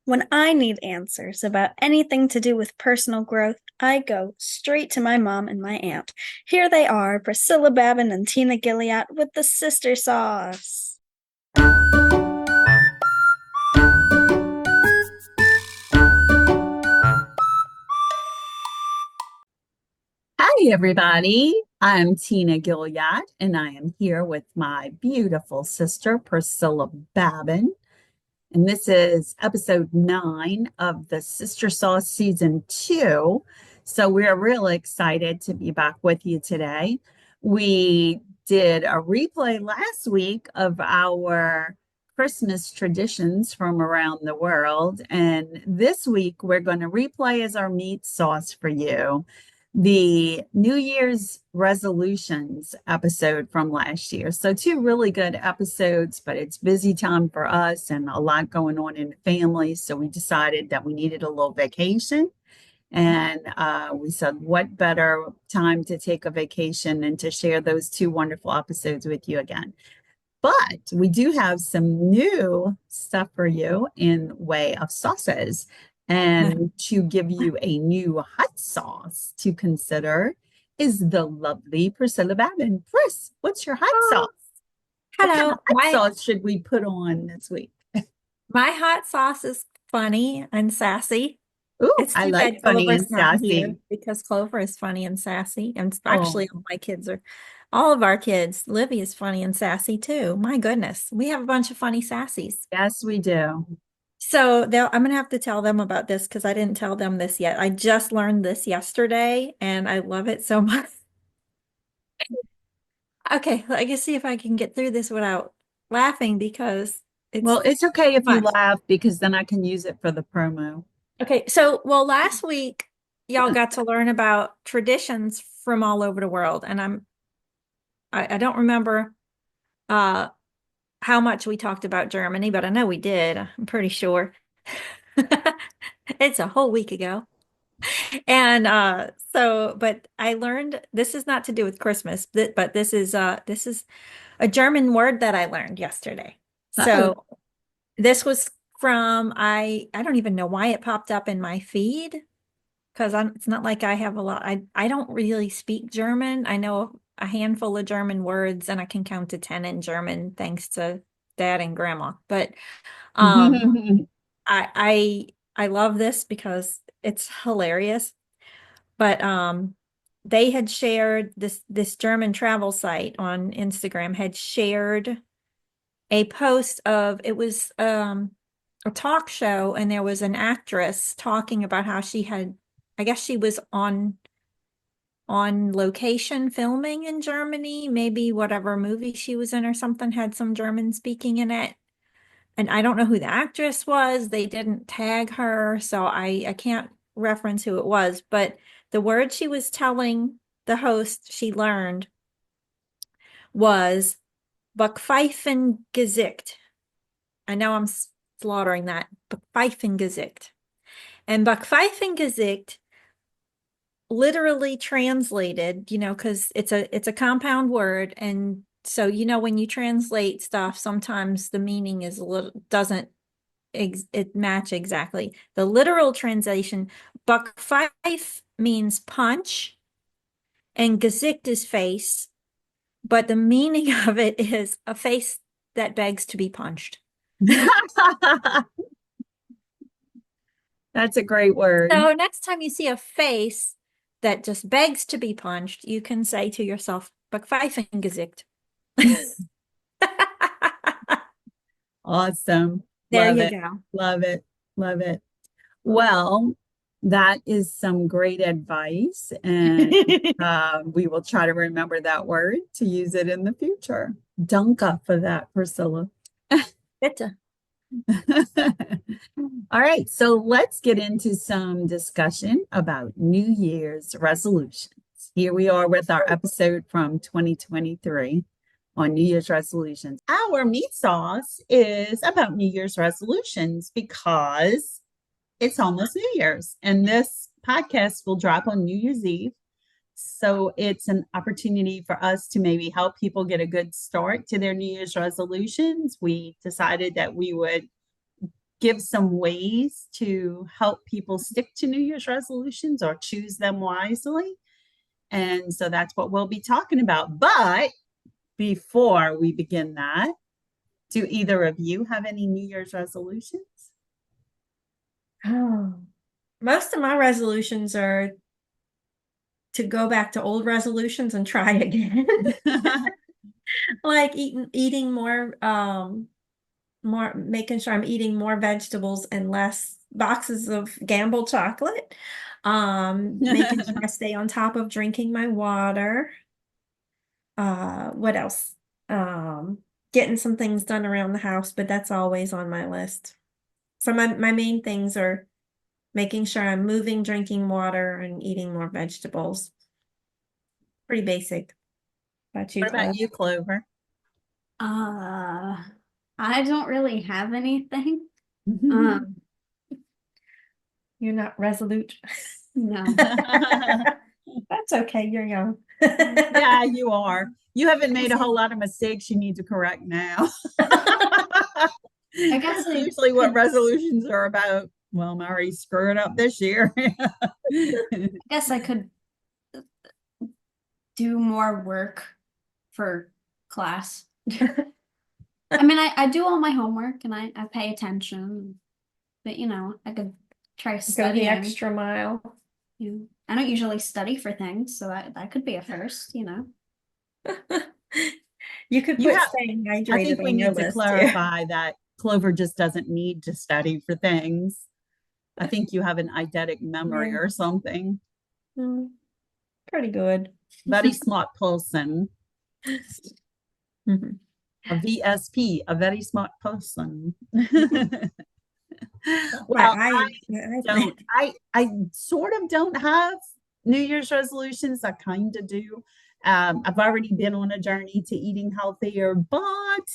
When I need answers about anything to do with personal growth, I go straight to my mom and my aunt. Here they are, Priscilla Babin and Tina Gilliat with the sister sauce. Hi, everybody. I'm Tina Gilliat, and I am here with my beautiful sister, Priscilla Babin. And this is episode 9 of the Sister Sauce Season 2. So we're really excited to be back with you today. We did a replay last week of our Christmas traditions from around the world. And this week, we're going to replay as our meat sauce for you the New Year's resolutions episode from last year. So, two really good episodes, but it's busy time for us and a lot going on in the family. So, we decided that we needed a little vacation. And we said, what better time to take a vacation and to share those two wonderful episodes with you again? But we do have some new stuff for you in way of sauces. And to give you a new hot sauce to consider is the lovely Priscilla Babin. Pris, what's your hot Oh, sauce? What kind of hello. hot My sauce should we put on this week? my hot sauce is funny and sassy. Ooh, It's I too like bad funny and Clover's not here sassy. because Clover is funny and sassy. And Oh, actually, all of our kids, Livy is funny and sassy too. My goodness, we have a bunch of funny sassies. yes, we do. So I'm gonna have to tell them about this because I didn't tell them this yet. I just learned this yesterday and I love it so much. Okay, I can see if I can get through this without laughing because it's Well, it's okay too if you much. laugh because then I can use it for the promo. Okay, so last week y'all got to learn about traditions from all over the world, and I don't remember uh how much we talked about Germany, but I know we did. I'm pretty sure. It's a whole week ago. And but I learned this is not to do with Christmas, but this is a German word that I learned yesterday. Oh, So this was from I don't even know why it popped up in my feed. Because it's not like I have a lot. I don't really speak German. I know a handful of German words and I can count to 10 in German thanks to dad and grandma. But um I love this because it's hilarious. But they had shared this German travel site on Instagram had shared a post of it was a talk show and there was an actress talking about how she had I guess she was on location filming in Germany, maybe whatever movie she was in or something had some German speaking in it. And I don't know who the actress was. They didn't tag her, so I can't reference who it was, but the word she was telling the host she learned was Backpfeifengesicht. I know I'm slaughtering that. Backpfeifengesicht. And Backpfeifengesicht literally translated, because it's a compound word, and so when you translate stuff, sometimes the meaning is a little doesn't it match exactly. The literal translation, Backpfeif means punch, and Gesicht is face, but the meaning of it is a face that begs to be punched. that's a great word. So next time you see a face that just begs to be punched, you can say to yourself, Backpfeifengesicht. Awesome. There Love you it. go. Love it. Love it. Well, that is some great advice, and we will try to remember that word to use it in the future. Danke for that, Priscilla. Bitte. All right, so let's get into some discussion about New Year's resolutions. Here we are with our episode from 2023 on New Year's resolutions. Our meat sauce is about New Year's resolutions because it's almost New Year's, and this podcast will drop on New Year's Eve. So it's an opportunity for us to maybe help people get a good start to their New Year's resolutions. We decided that we would give some ways to help people stick to New Year's resolutions or choose them wisely. And so that's what we'll be talking about. But before we begin that, do either of you have any New Year's resolutions? Oh, most of my resolutions are to go back to old resolutions and try again. Like eating more, making sure I'm eating more vegetables and less boxes of Gamble chocolate. Making sure I stay on top of drinking my water. What else? Getting some things done around the house, but that's always on my list. So my main things are making sure I'm moving, drinking water, and eating more vegetables. Pretty basic. What about you, Clover? I don't really have anything. You're not resolute. No. That's okay. You're young. Yeah, you are. You haven't made a whole lot of mistakes you need to correct now. I guess That's usually what resolutions are about. Well, I'm already screwing up this year. I guess I could do more work for class. I mean, I do all my homework and I pay attention, but you know, I could try Go studying. the extra mile. I don't usually study for things, so that could be a first, you know. You could put staying hydrated I think we on your need to list clarify that Clover just doesn't need to study for things. I think you have an eidetic memory or something. Pretty good. Very smart person. A VSP, a very smart person. Well, I sort of don't have New Year's resolutions. I kind of do. I've already been on a journey to eating healthier, but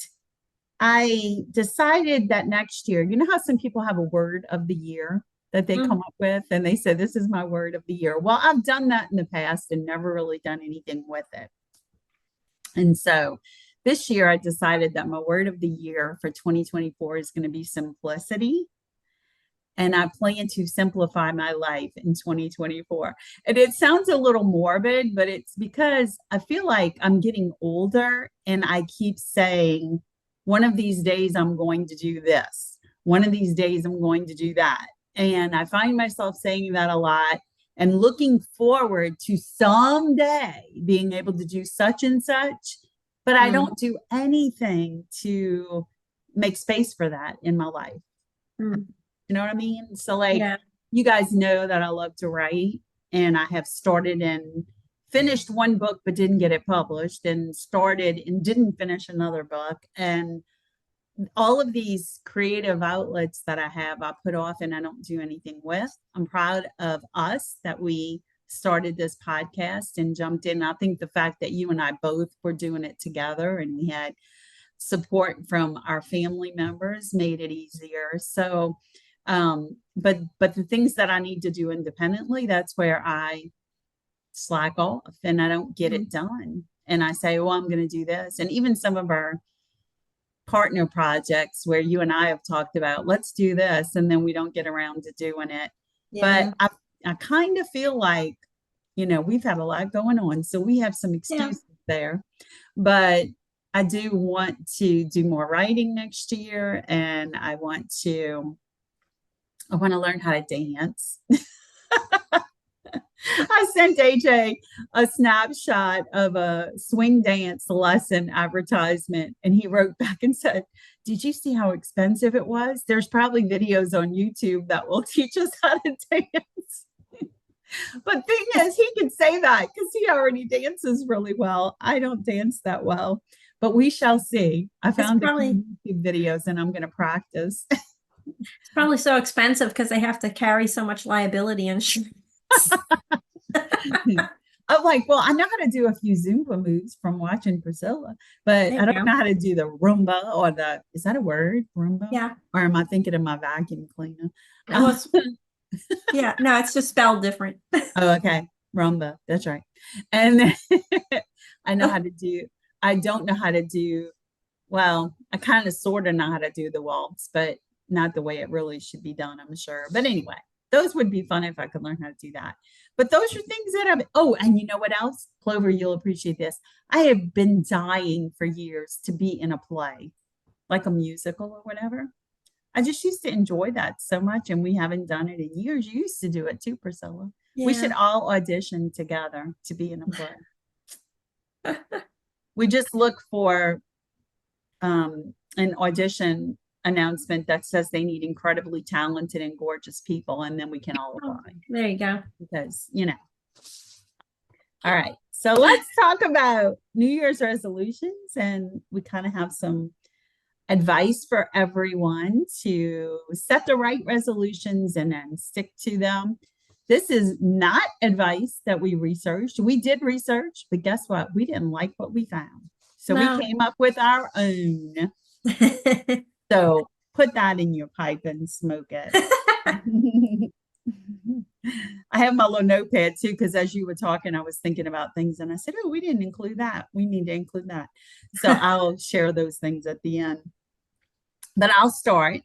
I decided that next year, you know how some people have a word of the year that they come up with and they say, this is my word of the year. Well, I've done that in the past and never really done anything with it. And so this year I decided that my word of the year for 2024 is going to be simplicity. And I plan to simplify my life in 2024. And it sounds a little morbid, but it's because I feel like I'm getting older and I keep saying, one of these days I'm going to do this. One of these days I'm going to do that. And I find myself saying that a lot and looking forward to someday being able to do such and such. But I don't do anything to make space for that in my life. You know what I mean? So like, you guys know that I love to write, and I have started and finished one book, but didn't get it published, and started and didn't finish another book. And all of these creative outlets that I have, I put off and I don't do anything with. I'm proud of us that we started this podcast and jumped in. I think the fact that you and I both were doing it together and we had support from our family members made it easier. So but the things that I need to do independently, that's where I slack off and I don't get it done. And I say, well, I'm going to do this. And even some of our partner projects where you and I have talked about, let's do this, and then we don't get around to doing it. But I kind of feel like, you know, we've had a lot going on, so we have some excuses there. But I do want to do more writing next year, and I want to learn how to dance. I sent AJ a snapshot of a swing dance lesson advertisement, and he wrote back and said, did you see how expensive it was? There's probably videos on YouTube that will teach us how to dance. But thing is, he can say that because he already dances really well. I don't dance that well, but we shall see. I found YouTube videos and I'm going to practice. It's probably so expensive because they have to carry so much liability insurance. I'm like, well, I know how to do a few Zumba moves from watching Priscilla, but I don't know how to do the Roomba or is that a word? Roomba? Yeah. Or am I thinking of my vacuum cleaner? Yeah, no, it's just spelled different. Oh, okay. Roomba. That's right. And I know how to do, I don't know how to do, well, I kind of sort of know how to do the waltz, but not the way it really should be done, I'm sure. But anyway, those would be fun if I could learn how to do that. But those are things that and you know what else? Clover, you'll appreciate this. I have been dying for years to be in a play, like a musical or whatever. I just used to enjoy that so much, and we haven't done it in years. You used to do it too, Priscilla. Yeah. We should all audition together to be in a play. We just look for an audition announcement that says they need incredibly talented and gorgeous people, and then we can all apply. There you go. Because, all right. So let's talk about New Year's resolutions, and we kind of have some advice for everyone to set the right resolutions and then stick to them. This is not advice that we researched. We did research, but guess what? We didn't like what we found. So we came up with our own. So put that in your pipe and smoke it. I have my little notepad too, because as you were talking, I was thinking about things and I said, oh, we didn't include that. We need to include that. So I'll share those things at the end. But I'll start.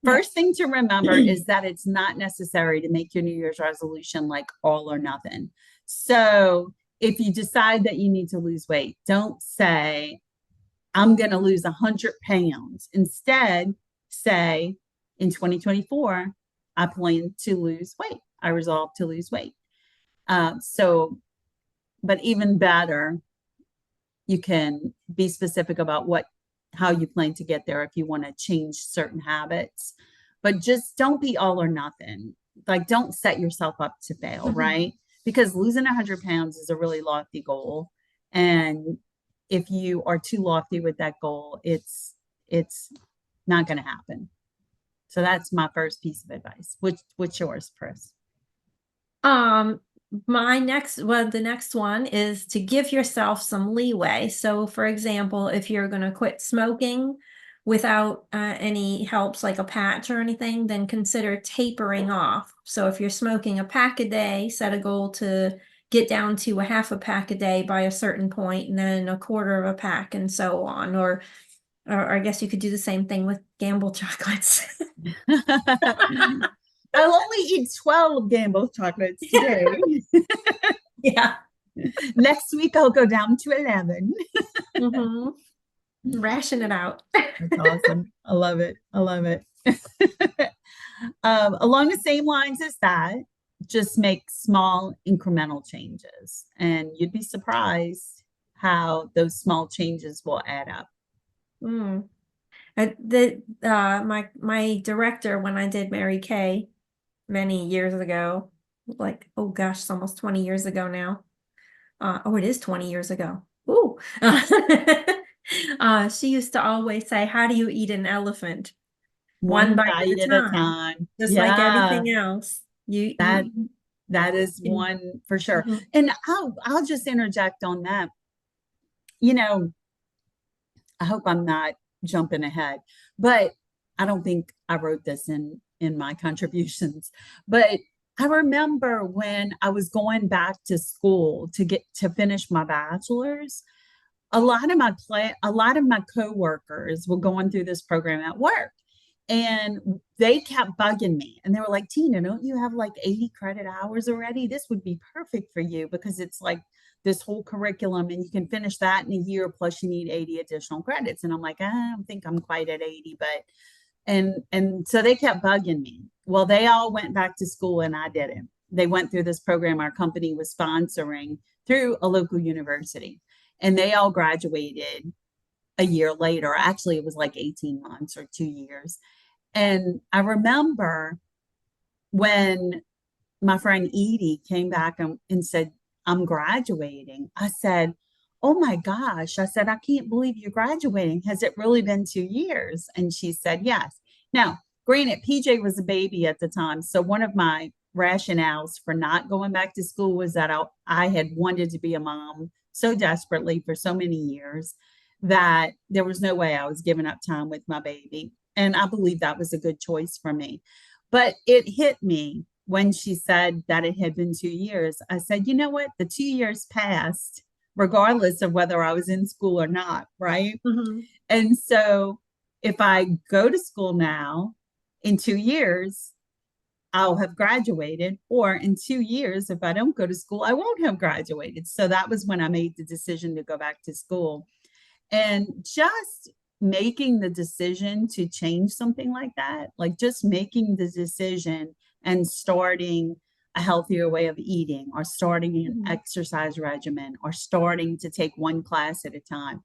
First thing to remember is that it's not necessary to make your New Year's resolution like all or nothing. So if you decide that you need to lose weight, don't say, I'm going to lose 100 pounds. Instead, say, in 2024, I plan to lose weight. I resolve to lose weight. But even better, you can be specific about how you plan to get there if you want to change certain habits. But just don't be all or nothing. Like, don't set yourself up to fail, right? Because losing 100 pounds is a really lofty goal. And if you are too lofty with that goal, it's not going to happen. So that's my first piece of advice. What's yours, Pris? The next one is to give yourself some leeway. So for example, if you're going to quit smoking without any helps like a patch or anything, then consider tapering off. So if you're smoking a pack a day, set a goal to get down to a half a pack a day by a certain point, and then a quarter of a pack, and so on. Or I guess you could do the same thing with Gamble chocolates. I'll only eat 12 Gamble chocolates today. Yeah. Next week, I'll go down to 11. Ration it out. That's awesome. I love it. I love it. Along the same lines as that, just make small incremental changes, and you'd be surprised how those small changes will add up. My director, when I did Mary Kay many years ago, like, oh gosh, it's almost 20 years ago now. It is 20 years ago. Ooh. She used to always say, how do you eat an elephant? One bite at a time. Just like everything else. That is one for sure. And I'll just interject on that. I hope I'm not jumping ahead, but I don't think I wrote this in my contributions. But I remember when I was going back to school to finish my bachelor's, a lot of my coworkers were going through this program at work, and they kept bugging me, and they were like, Tina, don't you have like 80 credit hours already? This would be perfect for you because it's like this whole curriculum and you can finish that in a year, plus you need 80 additional credits. And I'm like, I don't think I'm quite at 80, but and so they kept bugging me. Well, they all went back to school and I didn't. They went through this program our company was sponsoring through a local university, and they all graduated a year later. Actually, it was like 18 months or 2 years. And I remember when my friend Edie came back and said, I'm graduating. I said, oh my gosh. I said, I can't believe you're graduating. Has it really been 2 years? And she said, yes. Now, granted, PJ was a baby at the time. So one of my rationales for not going back to school was that I had wanted to be a mom so desperately for so many years that there was no way I was giving up time with my baby. And I believe that was a good choice for me. But it hit me when she said that it had been 2 years. I said, you know what? The 2 years passed, regardless of whether I was in school or not, right? And so if I go to school now, in 2 years, I'll have graduated, or in 2 years, if I don't go to school, I won't have graduated. So that was when I made the decision to go back to school. And just making the decision to change something like that, like just making the decision and starting a healthier way of eating, or starting an exercise regimen, or starting to take one class at a time,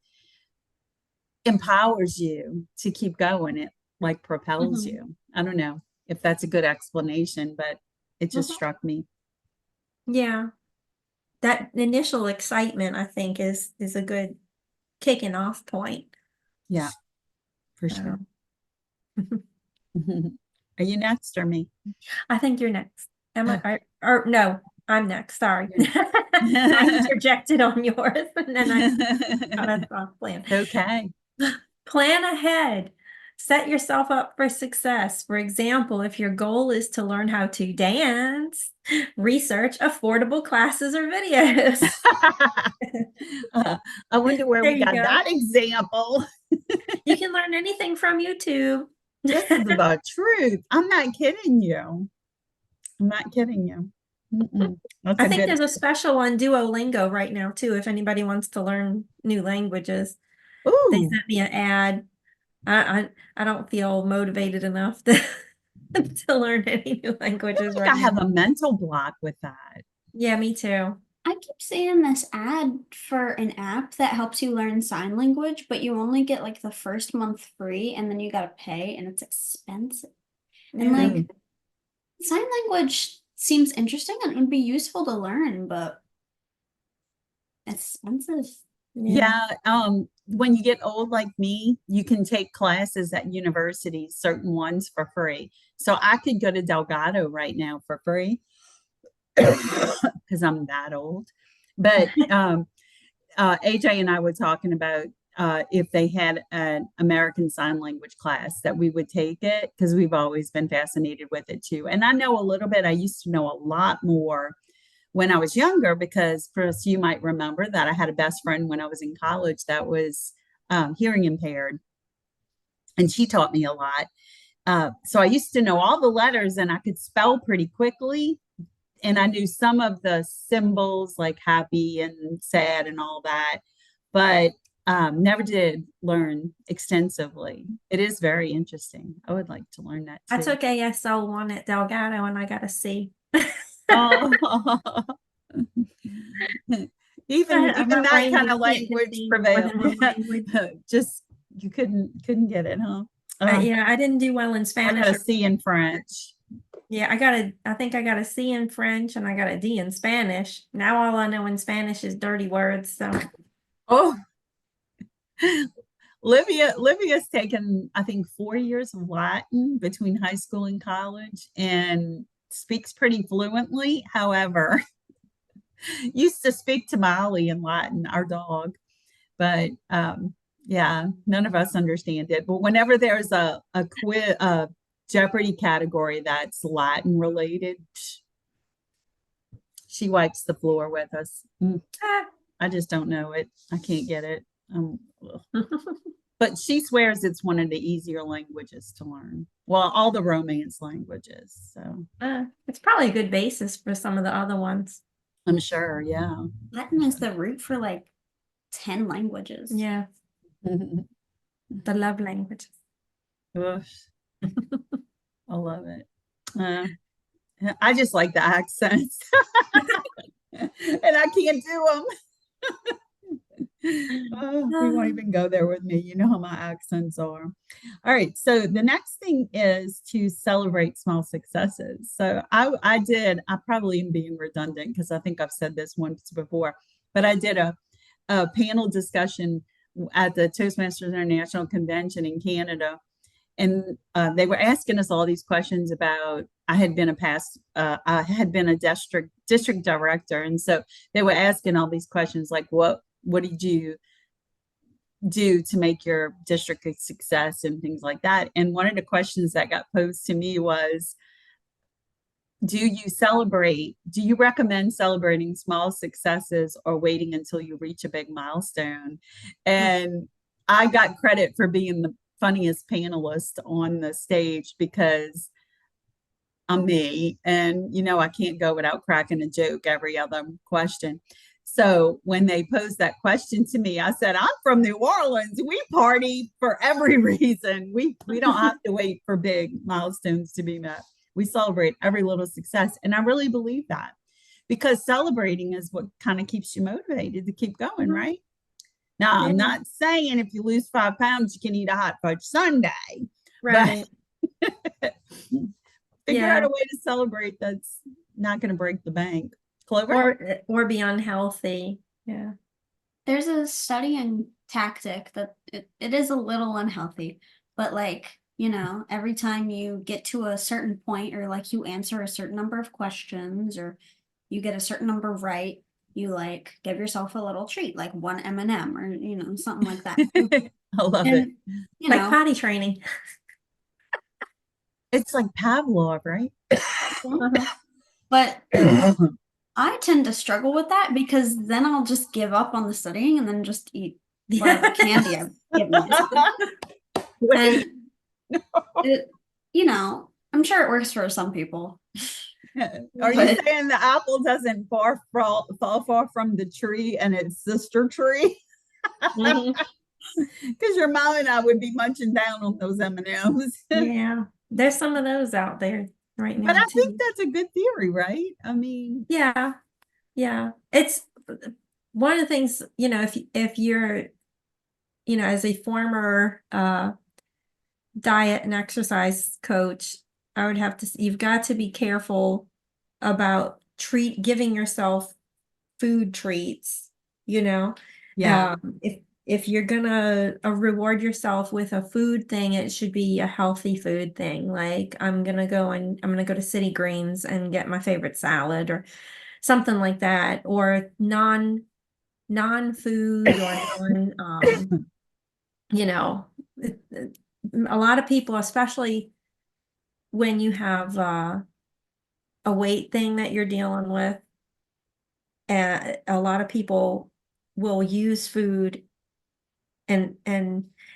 empowers you to keep going. It like propels you. I don't know if that's a good explanation, but it just struck me. Yeah. That initial excitement, I think, is a good kicking off point. Yeah, for sure. Are you next or me? I think you're next. Or no, I'm next. Sorry. I interjected on yours and then I got us off plan. Okay. Plan ahead. Set yourself up for success. For example, if your goal is to learn how to dance, research affordable classes or videos. I wonder where There we you got go. that example. You can learn anything from YouTube. This is the truth. I'm not kidding you. I'm not kidding you. I think there's a special on Duolingo right now too, if anybody wants to learn new languages. They Ooh, sent me an ad. I don't feel motivated enough to to learn any new I languages think right I have now. a mental block with that. Yeah, me too. I keep seeing this ad for an app that helps you learn sign language, but you only get like the first month free and then you gotta pay and it's expensive. And Yeah. like sign language seems interesting and it would be useful to learn, but it's expensive. Yeah. When you get old like me, you can take classes at universities, certain ones for free. So I could go to Delgado right now for free because I'm that old. But AJ and I were talking about if they had an American Sign Language class that we would take it, because we've always been fascinated with it too. And I know a little bit. I used to know a lot more when I was younger, because first you might remember that I had a best friend when I was in college that was hearing impaired, and she taught me a lot. So I used to know all the letters and I could spell pretty quickly. And I knew some of the symbols like happy and sad and all that, but never did learn extensively. It is very interesting. I would like to learn that too. I took ASL 1 at Delgado and I got a C. Oh. even My that brain kind of just can't language conceive more prevailed. than one language. Just you couldn't get it, huh? Yeah, I didn't do well in I Spanish. got a C in French. Yeah, I think I got a C in French and I got a D in Spanish. Now all I know in Spanish is dirty words. So Oh, Livia's taken, I think, 4 years of Latin between high school and college and speaks pretty fluently. However, used to speak to Molly in Latin, our dog, but yeah, none of us understand it. But whenever there's a quiz, a Jeopardy category that's Latin related, she wipes the floor with us. I just don't know it. I can't get it. But she swears it's one of the easier languages to learn. Well, all the Romance languages. So it's probably a good basis for some of the other ones. I'm sure. Yeah. Latin is the root for like 10 languages. Yeah. The love languages. I love it. I just like the accents. And I can't do them. Oh, we won't even go there with me. You know how my accents are. All right. So the next thing is to celebrate small successes. So I probably am being redundant because I think I've said this once before, but I did a panel discussion at the Toastmasters International Convention in Canada. And they were asking us all these questions about, I had been a district director. And so they were asking all these questions like, what did you do to make your district a success and things like that? And one of the questions that got posed to me was, do you recommend celebrating small successes or waiting until you reach a big milestone? And I got credit for being funniest panelist on the stage because I'm me, and I can't go without cracking a joke every other question. So when they posed that question to me, I said, I'm from New Orleans. We party for every reason. We don't have to wait for big milestones to be met. We celebrate every little success. And I really believe that, because celebrating is what kind of keeps you motivated to keep going, right? Now, I'm not saying if you lose 5 pounds, you can eat a hot fudge sundae. Right. But figure out a way to celebrate that's not going to break the bank. Clover? Or be unhealthy. Yeah. There's a studying tactic that it is a little unhealthy, but like, every time you get to a certain point, or like you answer a certain number of questions, or you get a certain number right, you like give yourself a little treat, like one M&M or something like that. I love it. Like potty training. It's like Pavlov, right? But I tend to struggle with that, because then I'll just give up on the studying and then just eat whatever candy I've given myself. And I'm sure it works for some people. Are you saying the apple doesn't fall far from the tree and its sister tree? Because your mom and I would be munching down on those M&Ms. Yeah, there's some of those out there right now. But I think that's a good theory, right? I mean, yeah. It's one of the things, if you're, as a former diet and exercise coach, I would have to, you've got to be careful about giving yourself food treats, Yeah. If you're gonna reward yourself with a food thing, it should be a healthy food thing. Like I'm gonna go to City Greens and get my favorite salad or something like that, or non-food or a lot of people, especially when you have a weight thing that you're dealing with, and a lot of people will use food and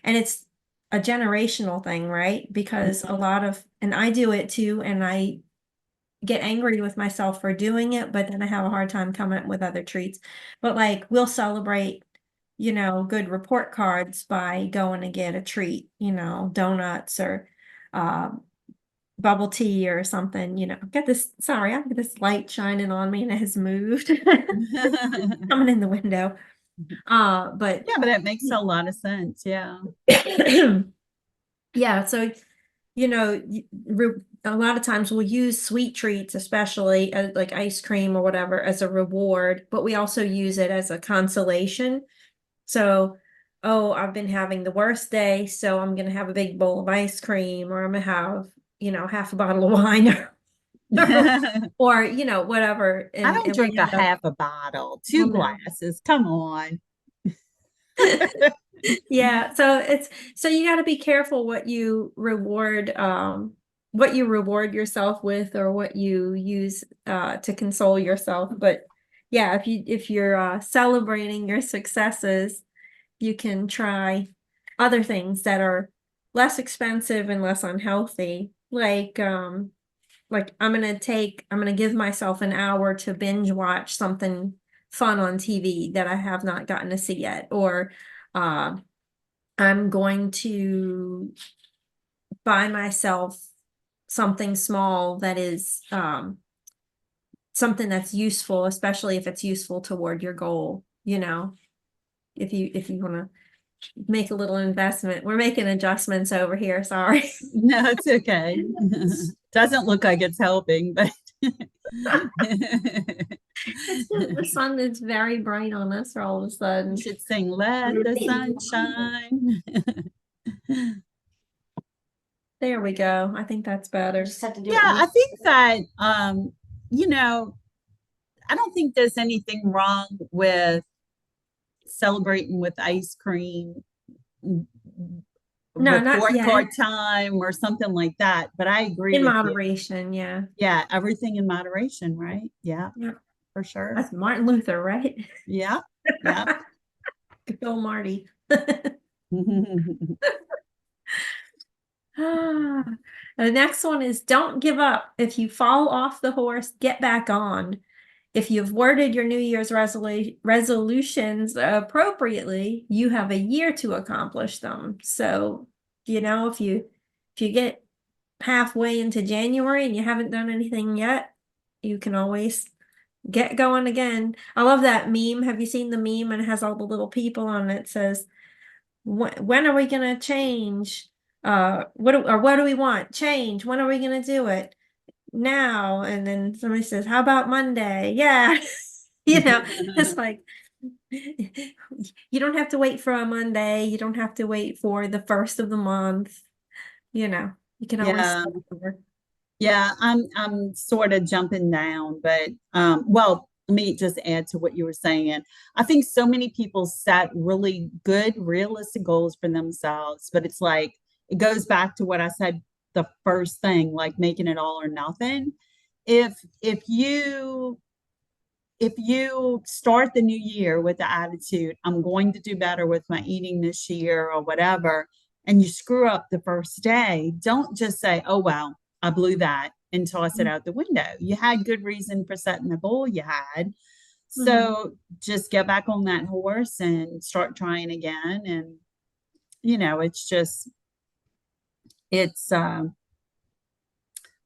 it's a generational thing, right? Because and I do it too, and I get angry with myself for doing it, but then I have a hard time coming up with other treats. But like we'll celebrate, good report cards by going to get a treat, donuts or bubble tea or something, get this, sorry, I get this light shining on me and it has moved. Coming in the window. But yeah, but that makes a lot of sense. Yeah. Yeah. So, a lot of times we'll use sweet treats, especially like ice cream or whatever, as a reward, but we also use it as a consolation. So, oh, I've been having the worst day, so I'm going to have a big bowl of ice cream, or I'm going to have, half a bottle of wine or, whatever. I don't drink a half a bottle, 2 glasses. Come on. Yeah. So you got to be careful what you reward yourself with, or what you use to console yourself. But yeah, if you're celebrating your successes, you can try other things that are less expensive and less unhealthy. Like I'm gonna give myself an hour to binge watch something fun on TV that I have not gotten to see yet, or I'm going to buy myself something small that is something that's useful, especially if it's useful toward your goal. If you want to make a little investment. We're making adjustments over here. Sorry. No, it's okay. Doesn't look like it's helping, but the sun is very bright on us all of a sudden. You should sing "Let the Sun Shine." There we go. I think that's better. Yeah, I think that I don't think there's anything wrong with celebrating with ice cream, report card time, or something like that. But I agree in with moderation. You. Yeah, everything in moderation, right? Yeah, for sure. That's Martin Luther, right? Yeah. Good old Marty. The next one is don't give up. If you fall off the horse, get back on. If you've worded your New Year's resolutions appropriately, you have a year to accomplish them. So, if you get halfway into January and you haven't done anything yet, you can always get going again. I love that meme. Have you seen the meme? And it has all the little people on it. It says, when are we gonna change? What do we want? Change. When are we gonna do it? Now. And then somebody says, how about Monday? Yeah. It's like you don't have to wait for a Monday. You don't have to wait for the first of the month. You can always Yeah. start over. Yeah, I'm sort of jumping down, but well, let me just add to what you were saying. I think so many people set really good, realistic goals for themselves, but it's like it goes back to what I said the first thing, like making it all or nothing. If if you if you start the new year with the attitude, I'm going to do better with my eating this year or whatever, and you screw up the first day, don't just say, oh, well, I blew that and toss it out the window. You had good reason for setting the goal you had. So just get back on that horse and start trying again. And, it's just, it's a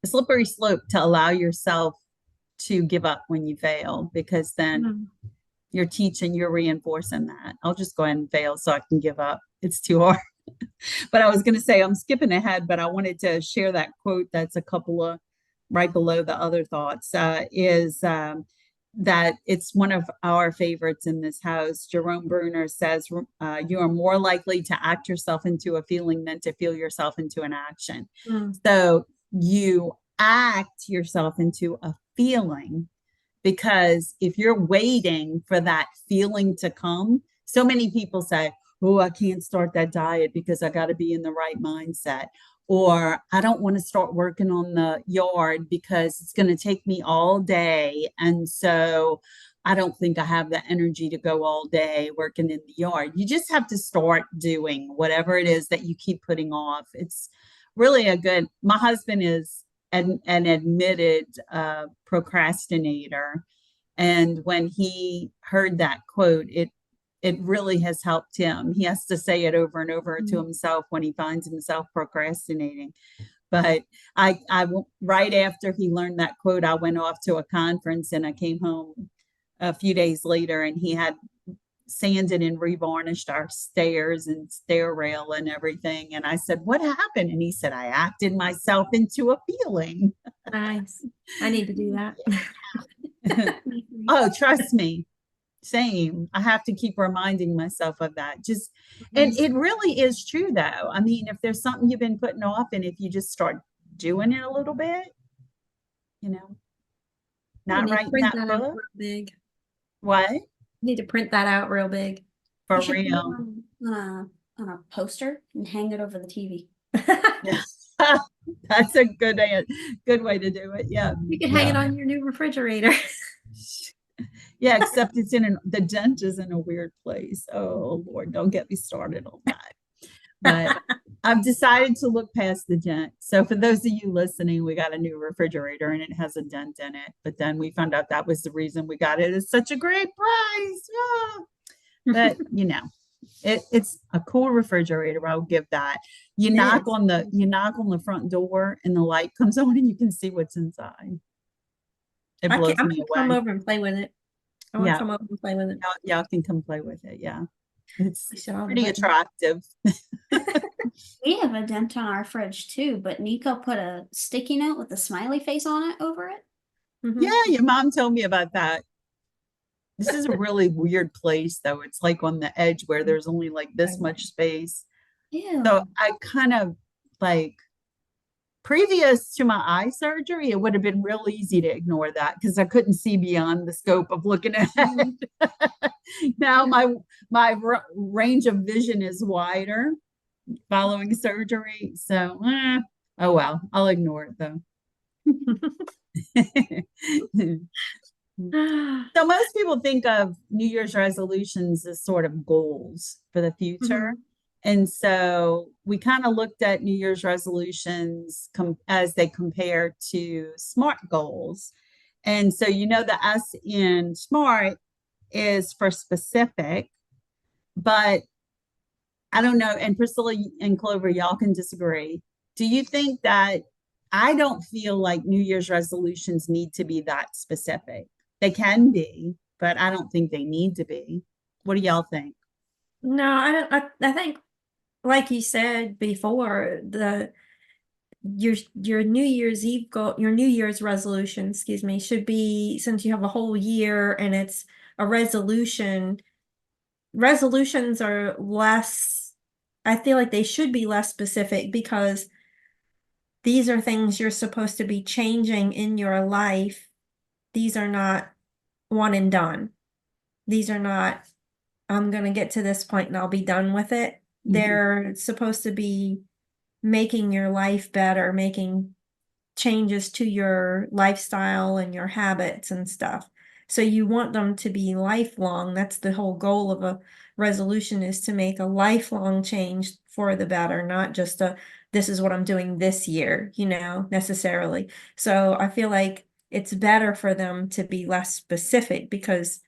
slippery slope to allow yourself to give up when you fail, because then you're reinforcing that. I'll just go ahead and fail so I can give up. It's too hard. But I was going to say, I'm skipping ahead, but I wanted to share that quote that's a couple of right below the other thoughts, is that it's one of our favorites in this house. Jerome Bruner says, you are more likely to act yourself into a feeling than to feel yourself into an action. So you act yourself into a feeling, because if you're waiting for that feeling to come, so many people say, oh, I can't start that diet because I got to be in the right mindset. Or I don't want to start working on the yard because it's going to take me all day. And so I don't think I have the energy to go all day working in the yard. You just have to start doing whatever it is that you keep putting off. It's really my husband is an admitted procrastinator. And when he heard that quote, it really has helped him. He has to say it over and over to himself when he finds himself procrastinating. But I right after he learned that quote, I went off to a conference and I came home a few days later, and he had sanded and revarnished our stairs and stair rail and everything. And I said, what happened? And he said, I acted myself into a feeling. Nice. I need to do that. Oh, trust me. Same. I have to keep reminding myself of that. And it really is true, though. I mean, if there's something you've been putting off, and if you just start doing it a little bit, not writing that book. Big. What? You need to print that out real big. For real. On a poster and hang it over the TV. Yes. That's a good way to do it. Yeah. You can hang it on your new refrigerator. Yeah, except the dent is in a weird place. Oh Lord, don't get me started on that. But I've decided to look past the dent. So for those of you listening, we got a new refrigerator and it has a dent in it. But then we found out that was the reason we got it. It's such a great price. Oh. But it's a cool refrigerator. I'll give that. You knock on the front door and the light comes on and you can see what's inside. It blows me away. Come over and play with it. I want to come over and play with it. Y'all can come play with it. Yeah. It's pretty attractive. We have a dent on our fridge too, but Nico put a sticky note with a smiley face on it over it. Yeah, your mom told me about that. This is a really weird place, though. It's like on the edge where there's only like this much space. Ew. So I kind of previous to my eye surgery, it would have been real easy to ignore that because I couldn't see beyond the scope of looking ahead. Now my range of vision is wider following surgery. So, oh well, I'll ignore it though. So most people think of New Year's resolutions as sort of goals for the future. And so we kind of looked at New Year's resolutions as they compare to SMART goals. And so, the S in SMART is for specific, but I don't know. And Priscilla and Clover, y'all can disagree. Do you think that I don't feel like New Year's resolutions need to be that specific? They can be, but I don't think they need to be. What do y'all think? No, I don't. I think, like you said before, your New Year's Eve goal, your New Year's resolution, excuse me, should be, since you have a whole year and it's a resolution. Resolutions are less, I feel like they should be less specific, because these are things you're supposed to be changing in your life. These are not one and done. These are not, I'm going to get to this point and I'll be done with it. They're supposed to be making your life better, making changes to your lifestyle and your habits and stuff. So you want them to be lifelong. That's the whole goal of a resolution, is to make a lifelong change for the better, not just this is what I'm doing this year, necessarily. So I feel like it's better for them to be less specific, because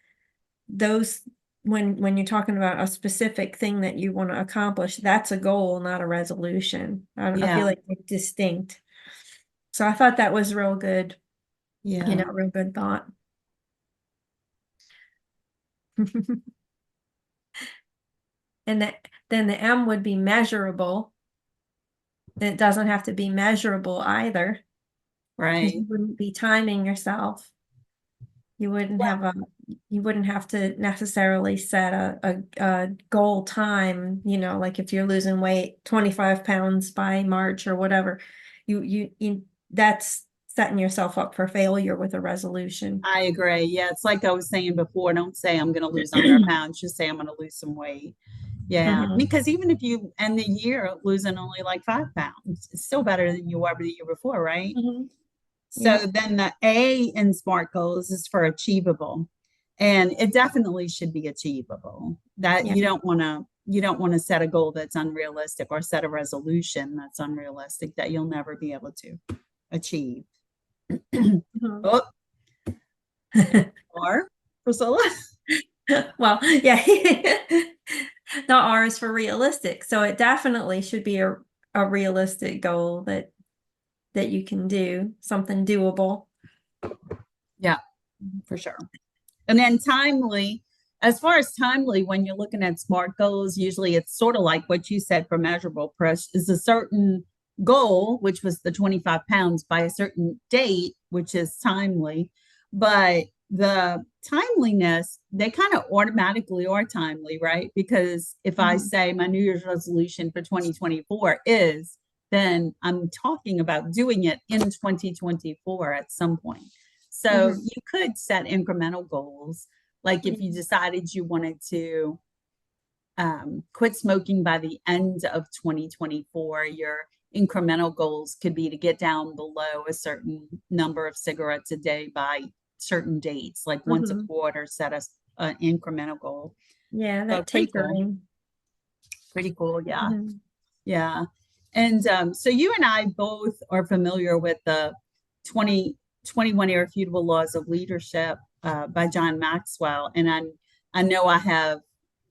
those, when you're talking about a specific thing that you want to accomplish, that's a goal, not a resolution. I feel like they're distinct. So I thought that was real good, real good thought. And then the M would be measurable. It doesn't have to be measurable either. Right. You wouldn't be timing yourself. You wouldn't have to necessarily set a goal time, like if you're losing weight, 25 pounds by March or whatever, that's setting yourself up for failure with a resolution. I agree. Yeah, it's like I was saying before, don't say I'm going to lose 100 pounds, just say I'm going to lose some weight. Yeah, because even if you end the year losing only like 5 pounds, it's still better than you were the year before, right? So then the A in SMART goals is for achievable, and it definitely should be achievable. That you don't want to set a goal that's unrealistic, or set a resolution that's unrealistic that you'll never be able to achieve. Oh, or Priscilla. Well, yeah. The R is for realistic. So it definitely should be a realistic goal that you can do, something doable. Yeah, for sure. And then timely, as far as timely, when you're looking at SMART goals, usually it's sort of like what you said for measurable, Press, is a certain goal, which was the 25 pounds by a certain date, which is timely. But the timeliness, they kind of automatically are timely, right? Because if I say my New Year's resolution for 2024 is, then I'm talking about doing it in 2024 at some point. So you could set incremental goals. Like if you decided you wanted to quit smoking by the end of 2024, your incremental goals could be to get down below a certain number of cigarettes a day by certain dates, like once a quarter, set us an incremental goal. Yeah, that tapering. Pretty cool. Yeah. Yeah. And so you and I both are familiar with the 21 Irrefutable Laws of Leadership by John Maxwell. And I know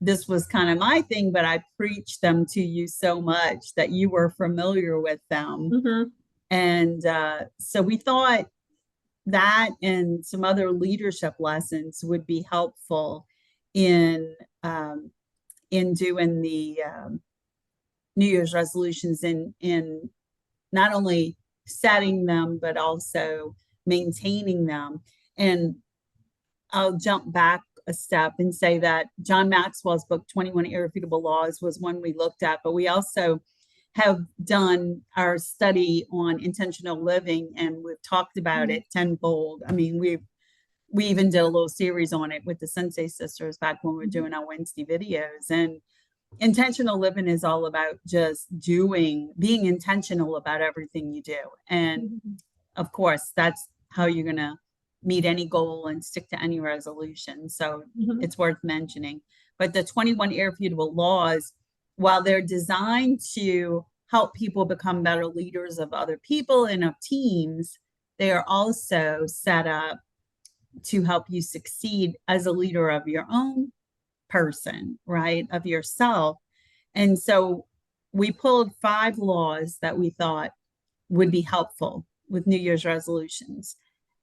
this was kind of my thing, but I preached them to you so much that you were familiar with them. And so we thought that and some other leadership lessons would be helpful in doing the New Year's resolutions, in not only setting them, but also maintaining them. And I'll jump back a step and say that John Maxwell's book, 21 Irrefutable Laws, was one we looked at, but we also have done our study on intentional living, and we've talked about it tenfold. I mean, we even did a little series on it with the Sensei sisters back when we were doing our Wednesday videos. And intentional living is all about just being intentional about everything you do. And of course, that's how you're going to meet any goal and stick to any resolution. So it's worth mentioning. But the 21 Irrefutable Laws while they're designed to help people become better leaders of other people and of teams, they are also set up to help you succeed as a leader of your own person, right? Of yourself. And so we pulled 5 laws that we thought would be helpful with New Year's resolutions.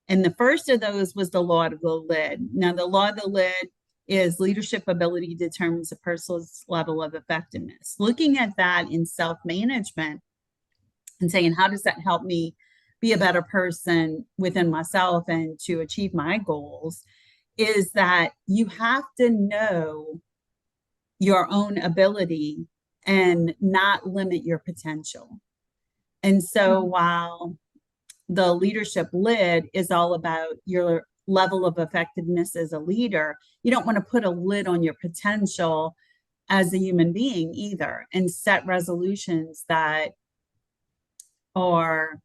And the first of those was the law of the lid. Now, the law of the lid is leadership ability determines a person's level of effectiveness. Looking at that in self-management and saying, how does that help me be a better person within myself and to achieve my goals, is that you have to know your own ability and not limit your potential. And so while the leadership lid is all about your level of effectiveness as a leader, you don't want to put a lid on your potential as a human being either, and set resolutions that are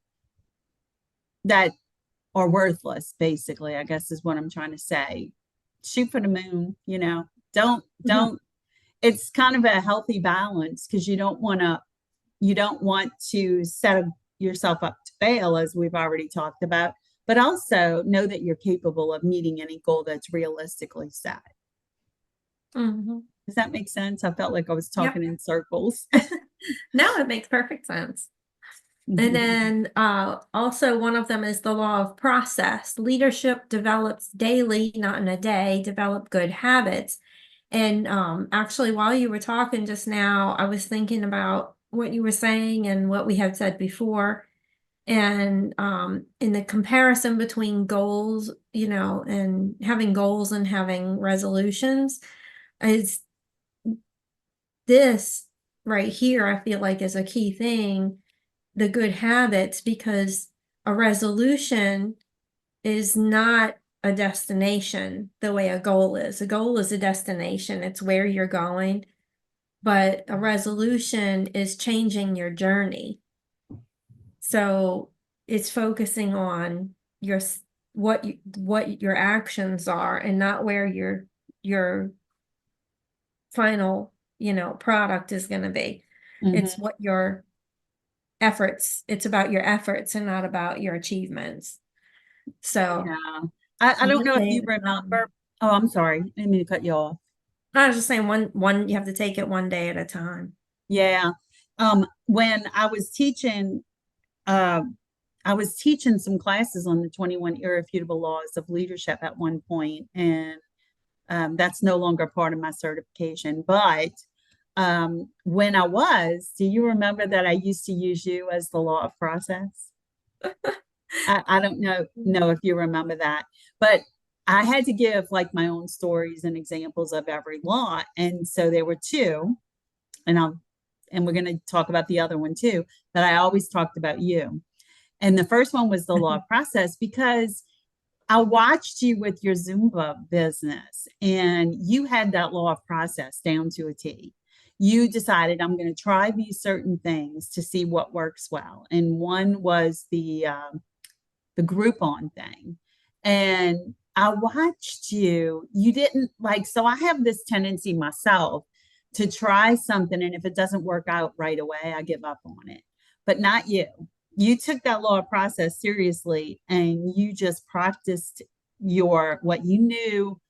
worthless, basically, I guess is what I'm trying to say. Shoot for the moon, don't it's kind of a healthy balance, because you don't want to set yourself up to fail, as we've already talked about, but also know that you're capable of meeting any goal that's realistically set. Does that make sense? I felt like I was talking in circles. No, it makes perfect sense. And then also one of them is the law of process. Leadership develops daily, not in a day. Develop good habits. And actually, while you were talking just now, I was thinking about what you were saying and what we had said before. And in the comparison between goals, and having goals and having resolutions, is this right here, I feel like, is a key thing, the good habits, because a resolution is not a destination the way a goal is. A goal is a destination, it's where you're going, but a resolution is changing your journey. So it's focusing on what your actions are, and not where your final product is going to be. It's what your efforts, it's about your efforts and not about your achievements. So I don't know if you remember. Oh, I'm sorry, I didn't mean to cut you off. I was just saying, one you have to take it one day at a time. When I was teaching some classes on the 21 irrefutable laws of leadership at one point, and that's no longer part of my certification. But when do you remember that I used to use you as the law of process? I don't know if you remember that, but I had to give like my own stories and examples of every law. And so there were 2, and we're going to talk about the other one too, but I always talked about you. And the first one was the law of process, because I watched you with your Zumba business, and you had that law of process down to a T. You decided, I'm going to try these certain things to see what works well. And one was the Groupon thing. And I watched you didn't so I have this tendency myself to try something, and if it doesn't work out right away, I give up on it. But not you. You took that law of process seriously, and you just practiced what you knew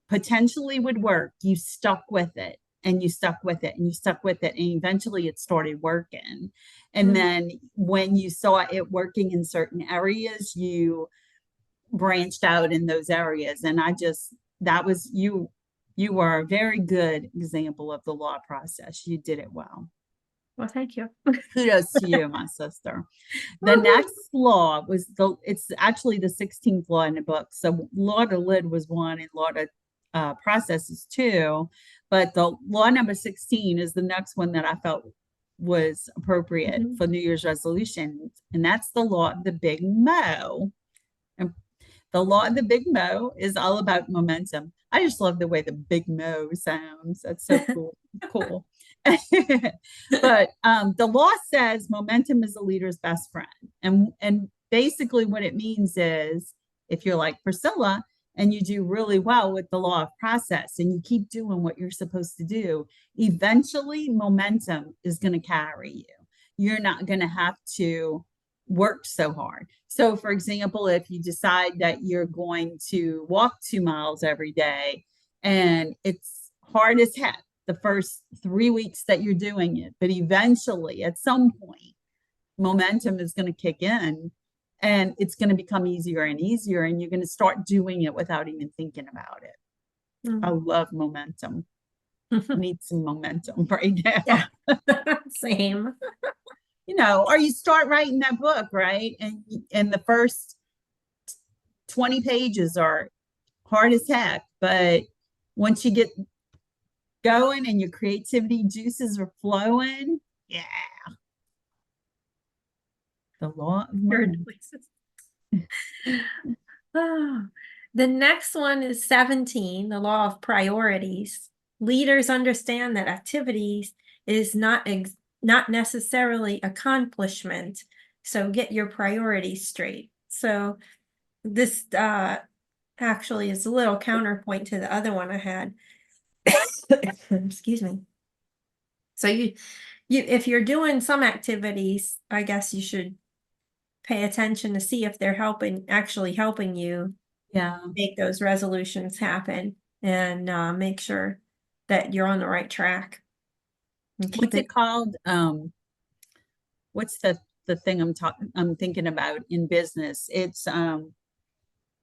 potentially would work. You stuck with it, and you stuck with it, and you stuck with it, and eventually it started working. And then when you saw it working in certain areas, you branched out in those areas. And that was you. You were a very good example of the law process. You did it well. Well, thank you. Kudos to you, my sister. The next law was it's actually the 16th law in the book. So law of the lid was 1, and law of process is 2. But the law number 16 is the next one that I felt was appropriate for New Year's resolutions. And that's the law of the big mo. And the law of the big mo is all about momentum. I just love the way the big mo sounds. That's so cool. But the law says momentum is a leader's best friend. And basically what it means is, if you're like Priscilla and you do really well with the law of process and you keep doing what you're supposed to do, eventually momentum is going to carry you. You're not going to have to work so hard. So, for example, if you decide that you're going to walk 2 miles every day and it's hard as heck the first 3 weeks that you're doing it, but eventually at some point, momentum is going to kick in and it's going to become easier and easier and you're going to start doing it without even thinking about it. I love momentum. I need some momentum right now. Yeah. Same. Or you start writing that book, right? And the first 20 pages are hard as heck, but once you get going and your creativity juices are flowing, yeah. The law of momentum. The next one is 17, the law of priorities. Leaders understand that activities is not necessarily accomplishment. So get your priorities straight. So this actually is a little counterpoint to the other one I had. Excuse me. So you if you're doing some activities, I guess you should pay attention to see if they're actually helping you make those resolutions happen and make sure that you're on the right track. What's it called? What's the thing I'm thinking about in business? It's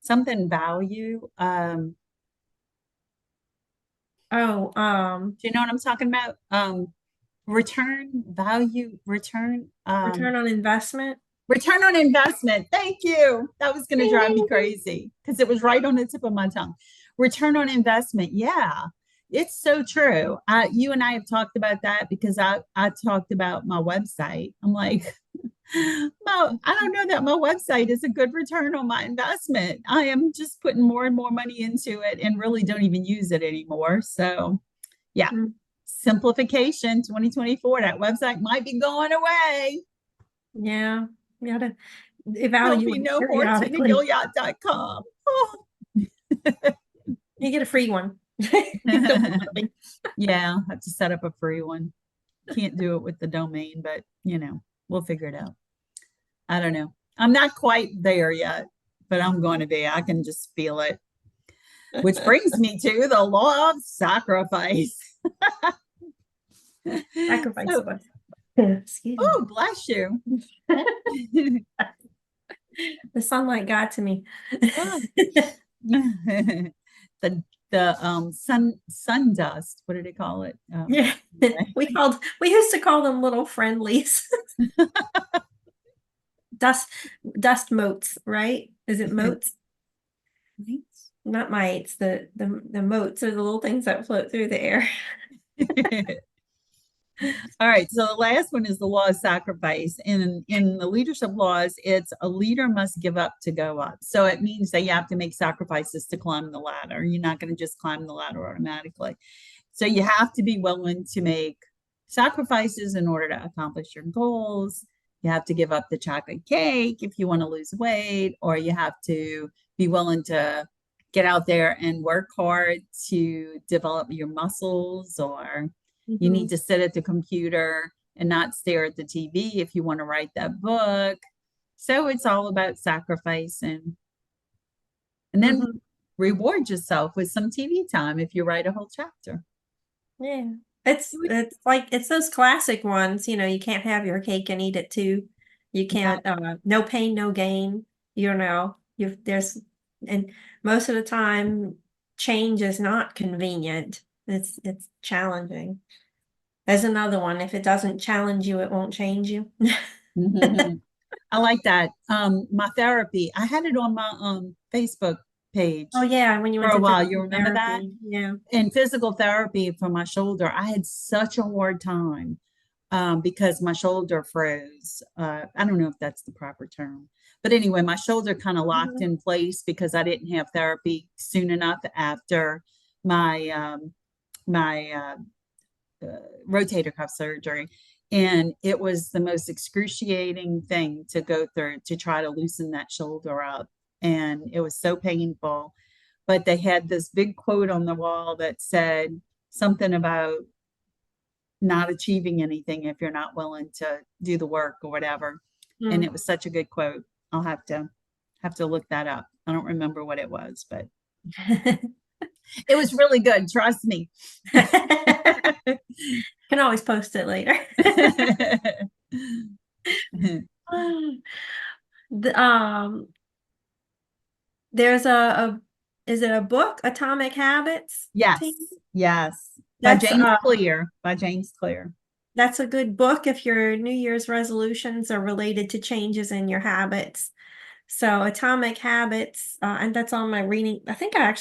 something value. Do you know what I'm talking about? Return on investment. Return on investment. Thank you. That was going to drive me crazy because it was right on the tip of my tongue. Return on investment. Yeah, it's so true. You and I have talked about that because I talked about my website. I'm like, I don't know that my website is a good return on my investment. I am just putting more and more money into it and really don't even use it anymore. So yeah, simplification 2024. That website might be going away. Yeah. You gotta evaluate. There'll be no more TinaGilliatt.com. Oh. You get a free one. Yeah, I have to set up a free one. Can't do it with the domain, but we'll figure it out. I don't know. I'm not quite there yet, but I'm going to be. I can just feel it. Which brings me to the law of sacrifice. Sacrifice. Excuse me. Oh, bless you. The sunlight got to me. the sun dust. What did they call it? Yeah, we used to call them little friendlies. Dust motes, right? Is it motes? Not mites. The motes are the little things that float through the air. All right, so the last one is the law of sacrifice. In the leadership laws, it's a leader must give up to go up. So it means that you have to make sacrifices to climb the ladder. You're not going to just climb the ladder automatically. So you have to be willing to make sacrifices in order to accomplish your goals. You have to give up the chocolate cake if you want to lose weight, or you have to be willing to get out there and work hard to develop your muscles, or you need to sit at the computer and not stare at the TV if you want to write that book. So it's all about sacrifice and then reward yourself with some TV time if you write a whole chapter. Yeah. It's like, it's those classic ones, you can't have your cake and eat it too. You can't, no pain, no gain, and most of the time change is not convenient. It's challenging. There's another one. If it doesn't challenge you, it won't change you. I like that. My therapy, I had it on my Facebook page. Oh yeah, when you went for a to while, you remember that? Yeah. In physical therapy for my shoulder, I had such a hard time because my shoulder froze. I don't know if that's the proper term, but anyway, my shoulder kind of locked in place because I didn't have therapy soon enough after my rotator cuff surgery. And it was the most excruciating thing to go through to try to loosen that shoulder up. And it was so painful. but they had this big quote on the wall that said something about not achieving anything if you're not willing to do the work or whatever. And it was such a good quote. I'll have to look that up. I don't remember what it was, but it was really good. Trust me. Can always post it later. There's is it a book, Atomic Habits? Yes, yes. By James Clear. By James Clear. That's a good book if your New Year's resolutions are related to changes in your habits. So Atomic Habits, and that's on my reading. I think I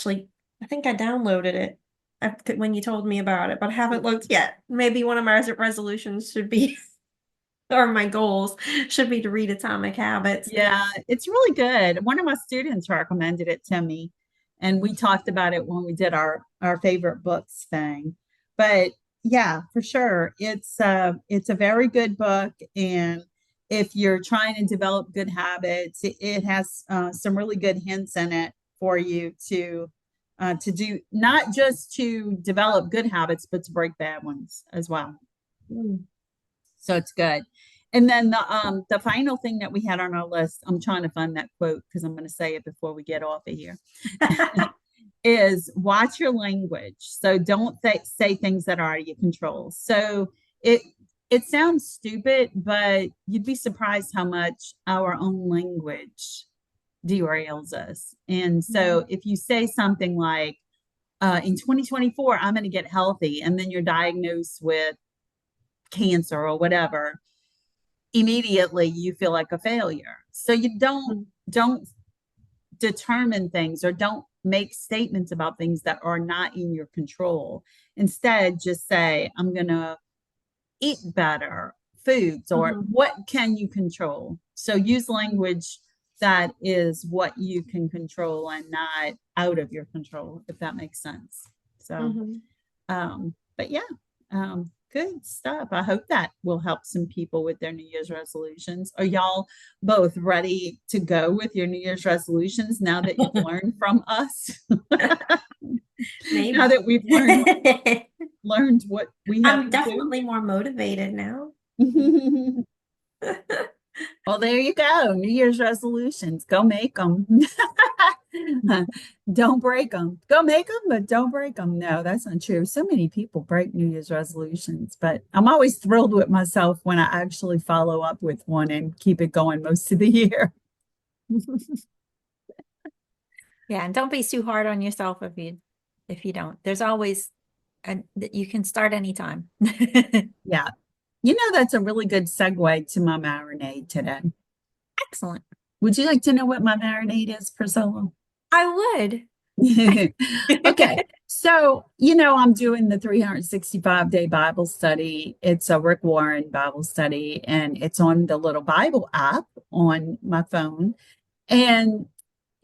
downloaded it when you told me about it, but I haven't looked yet. Maybe one of my resolutions should be, or my goals should be to read Atomic Habits. Yeah, it's really good. One of my students recommended it to me, and we talked about it when we did our favorite books thing. But yeah, for sure, it's a very good book, and if you're trying to develop good habits, it has some really good hints in it for you to do, not just to develop good habits, but to break bad ones as well. So it's good. And then the final thing that we had on our list, I'm trying to find that quote because I'm going to say it before we get off of here, is watch your language. So don't say things that are out of your control. So it sounds stupid, but you'd be surprised how much our own language derails us. And so if you say something like, in 2024, I'm going to get healthy, and then you're diagnosed with cancer or whatever, immediately you feel like a failure. So you don't determine things or don't make statements about things that are not in your control. Instead, just say, I'm going to eat better foods, or what can you control? So use language that is what you can control and not out of your control, if that makes sense. So, but yeah, good stuff. I hope that will help some people with their New Year's resolutions. Are y'all both ready to go with your New Year's resolutions now that you've learned from us? Maybe. Now that we've learned what we have. I'm definitely more motivated now. Well, there you go. New Year's resolutions. Go make them. Don't break them. Go make them, but don't break them. No, that's not true. So many people break New Year's resolutions, but I'm always thrilled with myself when I actually follow up with one and keep it going most of the year. Yeah, and don't be too hard on yourself if you don't. There's always you can start anytime. Yeah. You know, that's a really good segue to my marinade today. Excellent. Would you like to know what my marinade is, Priscilla? I would. Okay. So, you know, I'm doing the 365-day Bible study. It's a Rick Warren Bible study, and it's on the little Bible app on my phone. And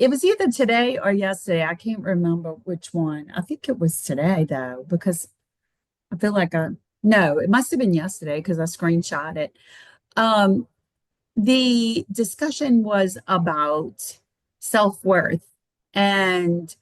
it was either today or yesterday. I can't remember which one. I think it was today, though, because I feel like no, it must have been yesterday because I screenshot it. The discussion was about self-worth, and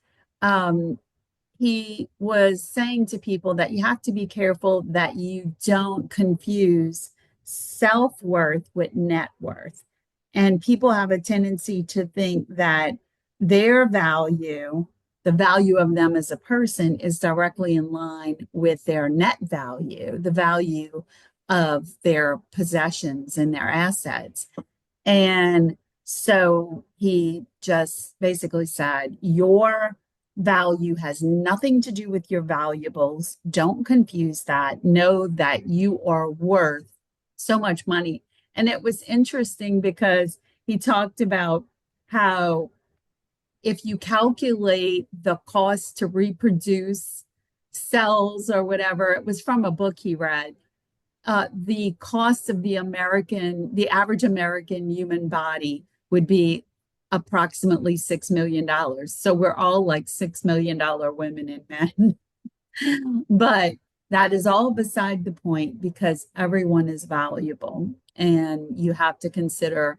he was saying to people that you have to be careful that you don't confuse self-worth with net worth. And people have a tendency to think that their value, the value of them as a person, is directly in line with their net value, the value of their possessions and their assets. And so he just basically said, your value has nothing to do with your valuables. Don't confuse that. Know that you are worth so much money. And it was interesting because he talked about how if you calculate the cost to reproduce cells or whatever, it was from a book he read, the cost of the average American human body would be approximately $6 million. So we're all like $6 million women and men. But that is all beside the point because everyone is valuable, and you have to consider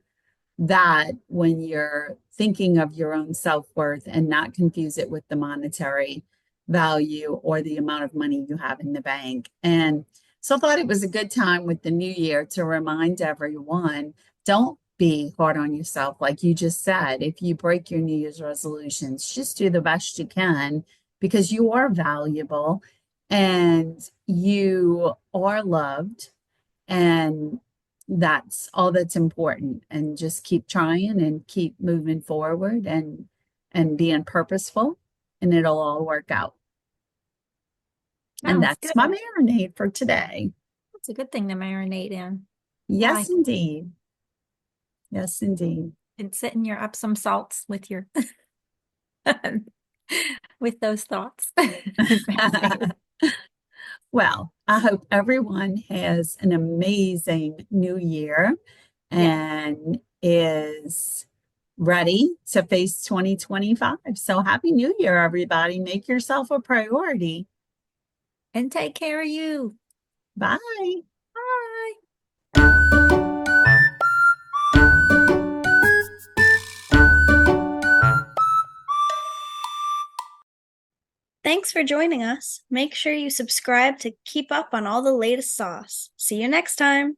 that when you're thinking of your own self-worth and not confuse it with the monetary value or the amount of money you have in the bank. And so I thought it was a good time with the new year to remind everyone, don't be hard on yourself. Like you just said, if you break your New Year's resolutions, just do the best you can because you are valuable and you are loved. And that's all that's important. And just keep trying and keep moving forward and being purposeful, and it'll all work out. And Sounds that's good. my marinade for today. That's a good thing to marinate in. Yes, Like indeed. Yes, indeed. and sit in your Epsom salts with your with those thoughts. Well, I hope everyone has an amazing new year and is ready to face 2025. So happy new year, everybody. Make yourself a priority. And take care of you. Bye. Bye. Thanks for joining us. Make sure you subscribe to keep up on all the latest sauce. See you next time.